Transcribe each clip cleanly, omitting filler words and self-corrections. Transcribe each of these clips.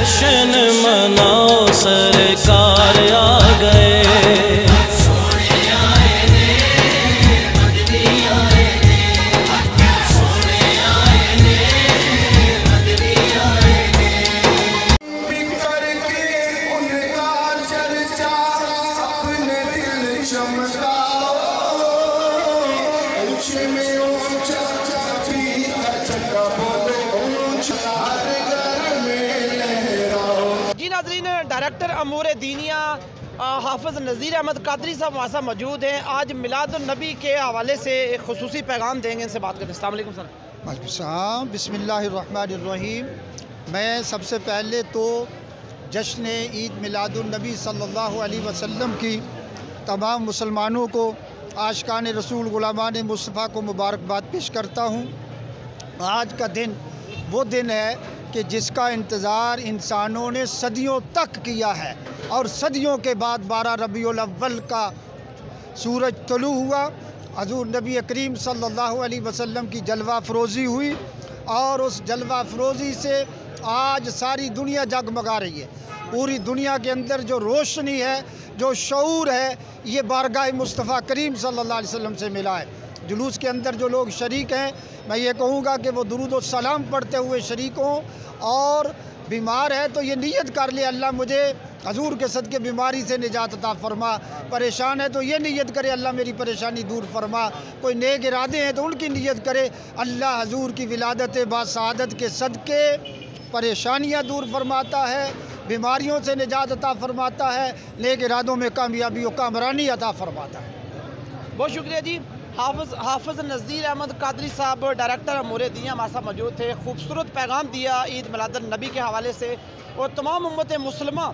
जश्न मनाओ सरकार आ गए। जी नाज़रीन, डायरेक्टर अमूर दीनिया हाफिज़ नज़ीर अहमद कादरी साहब हमारे साथ मौजूद हैं। आज मिलादुन्नबी के हवाले से एक खुसूसी पैगाम देंगे, इनसे बात करते हैं। अस्सलाम वालेकुम सर। वालेकुम बिस्मिल्लाहिर्रहमानिर्रहीम। मैं सबसे पहले तो जश्न ईद मिलादुन्नबी सल्लल्लाहु अलैहि वसल्लम की तमाम मुसलमानों को, आशिकान रसूल गुलामान मुस्तफ़ा को मुबारकबाद पेश करता हूँ। आज का दिन वो दिन है कि जिसका इंतज़ार इंसानों ने सदियों तक किया है, और सदियों के बाद 12 रबीउल अव्वल का सूरज तुलू हुआ। हज़ूर नबी करीम सल्लल्लाहु अलैहि वसल्लम की जलवा फ़रोज़ी हुई, और उस जलवा फ़रोज़ी से आज सारी दुनिया जगमगा रही है। पूरी दुनिया के अंदर जो रोशनी है, जो शऊर है, ये बारगाह मुस्तफ़ा करीम सल्लल्लाहु अलैहि वसल्लम से मिला है। जुलूस के अंदर जो लोग शरीक हैं, मैं ये कहूँगा कि वो दुरूद व सलाम पढ़ते हुए शरीक हों, और बीमार है तो ये नियत कर ले, अल्लाह मुझे हजूर के सदके बीमारी से निजात अता फरमा। परेशान है तो ये नियत करे, अल्लाह मेरी परेशानी दूर फरमा। कोई नेक इरादे हैं तो उनकी नियत करे, अल्लाह हजूर की विलादत बासआदत के सदके परेशानियाँ दूर फरमाता है, बीमारियों से निजात अता फरमाता है, नेक इरादों में कामयाबी व कामरानी अता फरमाता है। बहुत शुक्रिया जी। हाफिज़ नज़ीर अहमद कादरी साहब डायरेक्टर अमूर दीनिया हमारे साथ मौजूद थे। खूबसूरत पैगाम दिया ईद मिलादुन्नबी के हवाले से, और तमाम उम्मत मुस्लिमा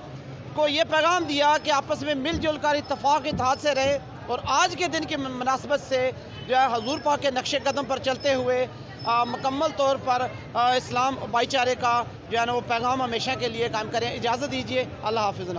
को ये पैगाम दिया कि आपस में मिलजुल कर इत्तफ़ाक़ इत्तेहाद से रहे, और आज के दिन की मुनासबत से जो है हजूर पाक के नक्शे कदम पर चलते हुए मुकम्मल तौर पर इस्लाम भाईचारे का जो है ना वो पैगाम हमेशा के लिए कायम करें। इजाज़त दीजिए। अल्लाह हाफ़िज़।